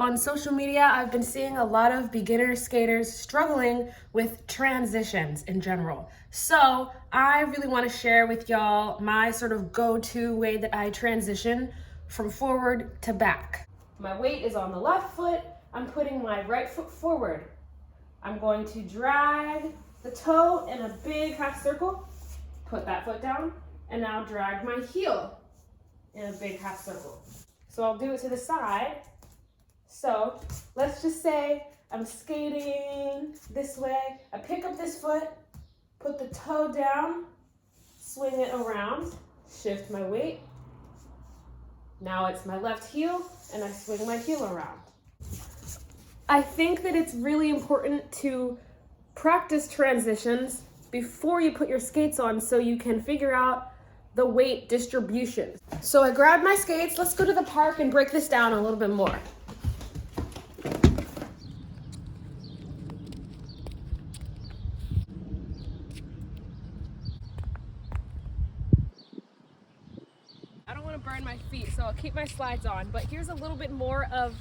On social media, I've been seeing a lot of beginner skaters struggling with transitions in general. So I really want to share with y'all my sort of go-to way that I transition from forward to back. My weight is on the left foot. I'm putting my right foot forward. I'm going to drag the toe in a big half circle, put that foot down, and now drag my heel in a big half circle. So I'll do it to the side. So let's just say I'm skating this way. I pick up this foot, put the toe down, swing it around, shift my weight. Now it's my left heel, and I swing my heel around. I think that it's really important to practice transitions before you put your skates on so you can figure out the weight distribution. So I grabbed my skates. Let's go to the park and break this down a little bit more. I don't want to burn my feet, so I'll keep my slides on, but here's a little bit more of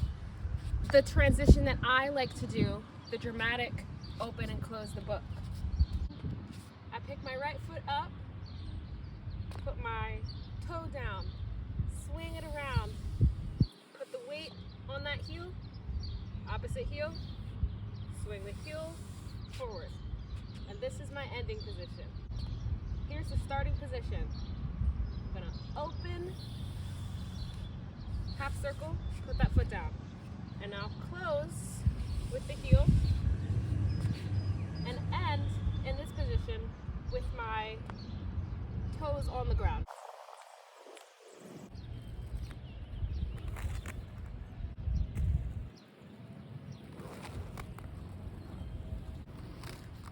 the transition that I like to do, the dramatic open and close the book. I pick my right foot up, put my toe down, swing it around, put the weight on that heel, opposite heel, swing the heel forward. And this is my ending position. Here's the starting position. I'm gonna open, half circle, put that foot down. And now close with the heel and end in this position with my toes on the ground.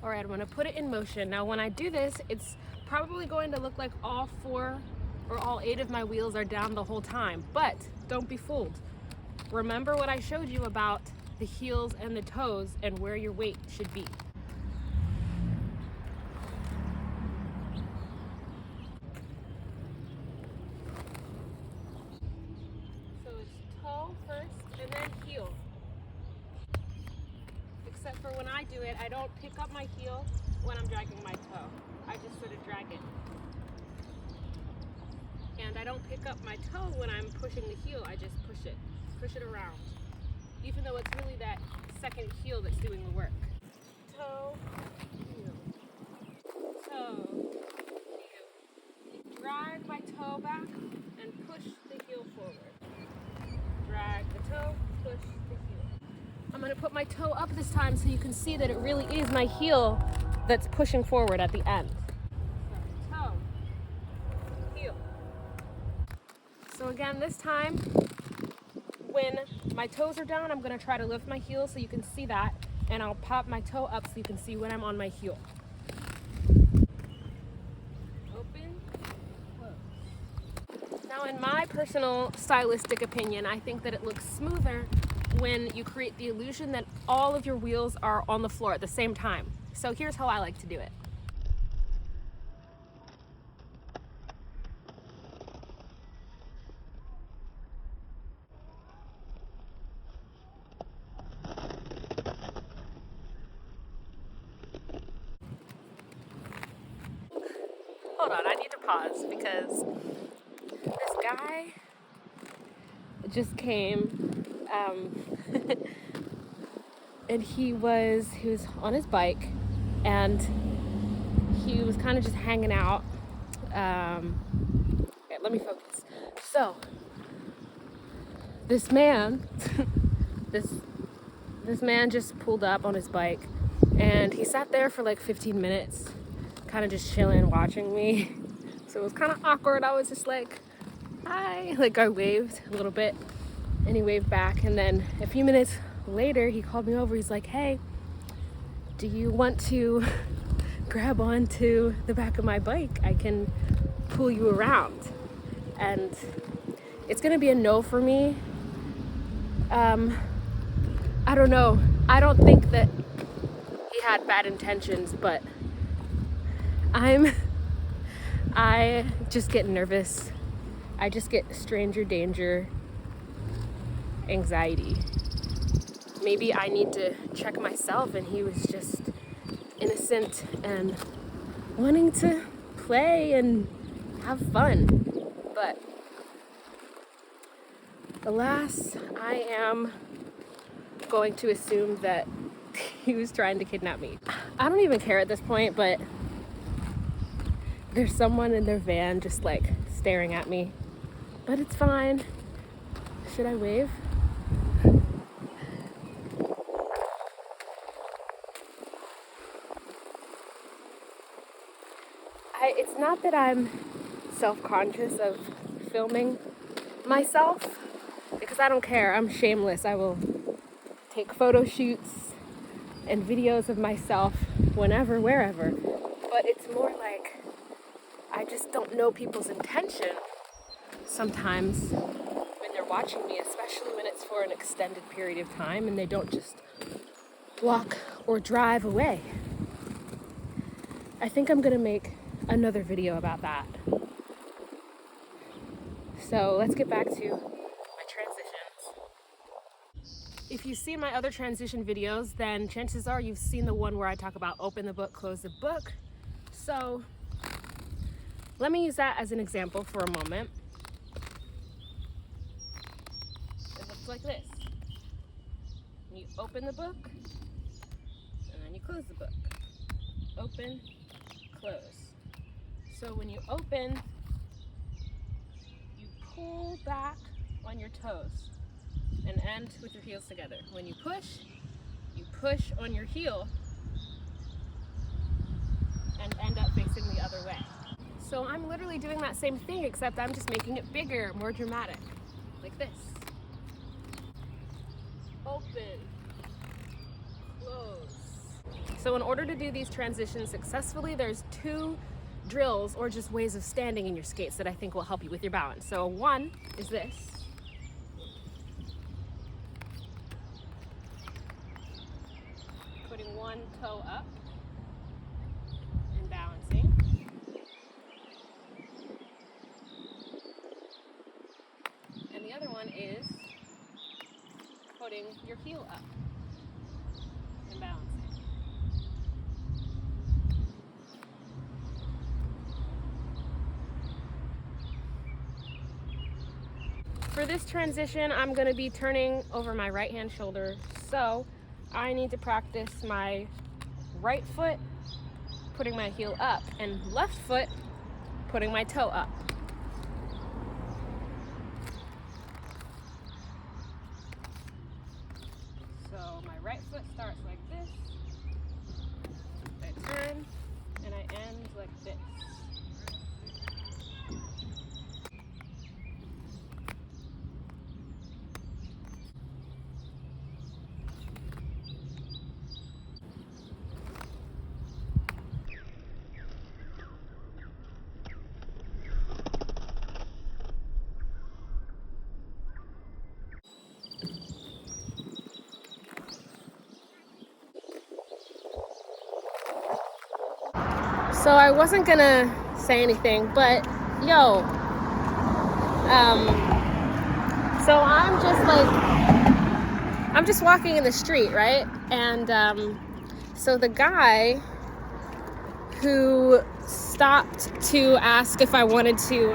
All right, I'm gonna put it in motion. Now when I do this, it's probably going to look like all 4 or all 8 of my wheels are down the whole time, but don't be fooled. Remember what I showed you about the heels and the toes and where your weight should be. So it's toe first and then heel. Except for when I do it, I don't pick up my heel when I'm dragging my toe. I just sort of drag it. And I don't pick up my toe when I'm pushing the heel, I just push it around. Even though it's really that second heel that's doing the work. Toe, heel, toe, heel. Drag my toe back and push the heel forward. Drag the toe, push the heel. I'm gonna put my toe up this time so you can see that it really is my heel that's pushing forward at the end. So, toe, heel. So again, this time, when my toes are down, I'm gonna try to lift my heel so you can see that, and I'll pop my toe up so you can see when I'm on my heel. Open, close. Now in my personal stylistic opinion, I think that it looks smoother when you create the illusion that all of your wheels are on the floor at the same time. So here's how I like to do it. Hold on, I need to pause because this guy just came and he was on his bike and he was kind of just hanging out. Okay, let me focus. So this man this man just pulled up on his bike and he sat there for like 15 minutes kind of just chilling, watching me. So it was kind of awkward. I was just like, hi. Like I waved a little bit and he waved back. And then a few minutes later, he called me over. He's like, hey, do you want to grab onto the back of my bike? I can pull you around. And it's gonna be a no for me. I don't know. I don't think that he had bad intentions, but I just get nervous. I just get stranger danger anxiety. maybe I need to check myself, and he was just innocent and wanting to play and have fun. But alas, I am going to assume that he was trying to kidnap me. I don't even care at this point, but there's someone in their van just like staring at me. But it's fine. Should I wave? It's not that I'm self-conscious of filming myself, because I don't care. I'm shameless. I will take photo shoots and videos of myself whenever, wherever. But it's more like I just don't know people's intention sometimes when they're watching me, especially when it's for an extended period of time and they don't just walk or drive away. I think I'm gonna make another video about that. So let's get back to my transitions. If you've seen my other transition videos, then chances are you've seen the one where I talk about open the book, close the book. So let me use that as an example for a moment. It looks like this. You open the book, and then you close the book. Open, close. So when you open, you pull back on your toes and end with your heels together. When you push on your heel and end up facing the other way. So I'm literally doing that same thing, except I'm just making it bigger, more dramatic, like this. Open, close. So in order to do these transitions successfully, there's 2 drills or just ways of standing in your skates that I think will help you with your balance. So one is this. Putting one toe up and balancing. And the other one is putting your heel up and balancing. For this transition, I'm going to be turning over my right hand shoulder, so I need to practice my right foot putting my heel up and left foot putting my toe up. So my right foot starts like this, I turn, and I end like this. So I wasn't gonna say anything, but yo, so I'm just walking in the street, right? And so the guy who stopped to ask if I wanted to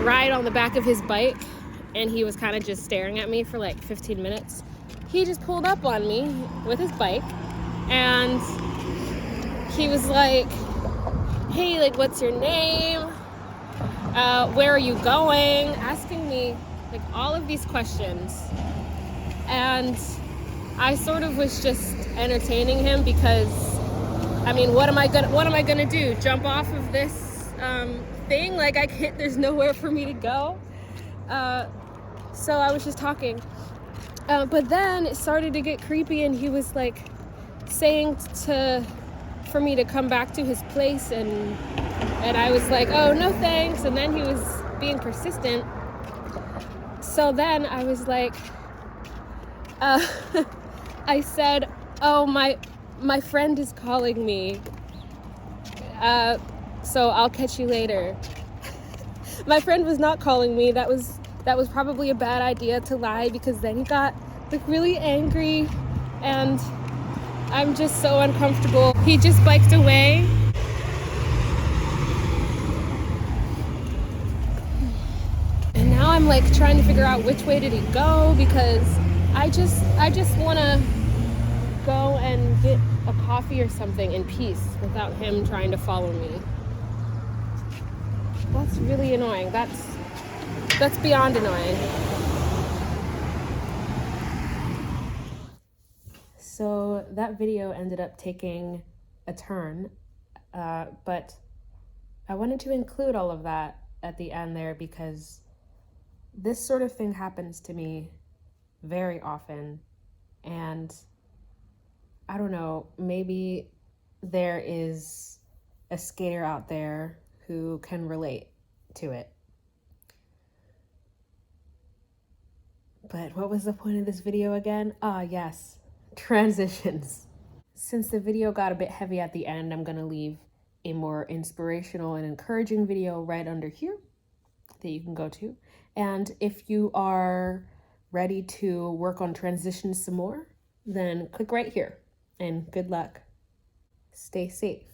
ride on the back of his bike, and he was kind of just staring at me for like 15 minutes. He just pulled up on me with his bike, and he was like, hey, like, what's your name? Where are you going? Asking me like all of these questions. And I sort of was just entertaining him because, I mean, what am I gonna do? Jump off of this thing? Like, I can't, there's nowhere for me to go. So I was just talking. But then it started to get creepy, and he was like saying for me to come back to his place, and I was like, oh, no thanks. And then he was being persistent. So then I was like, I said, oh, my friend is calling me, so I'll catch you later. My friend was not calling me. That was probably a bad idea to lie, because then he got like really angry, and I'm just so uncomfortable. He just biked away. And now I'm like trying to figure out which way did he go, because I just want to go and get a coffee or something in peace without him trying to follow me. That's really annoying. That's beyond annoying. So that video ended up taking a turn, but I wanted to include all of that at the end there because this sort of thing happens to me very often, and I don't know, maybe there is a skater out there who can relate to it. But what was the point of this video again? Ah, yes, transitions. Since the video got a bit heavy at the end, I'm gonna leave a more inspirational and encouraging video right under here that you can go to. And if you are ready to work on transitions some more, then click right here. And good luck. Stay safe.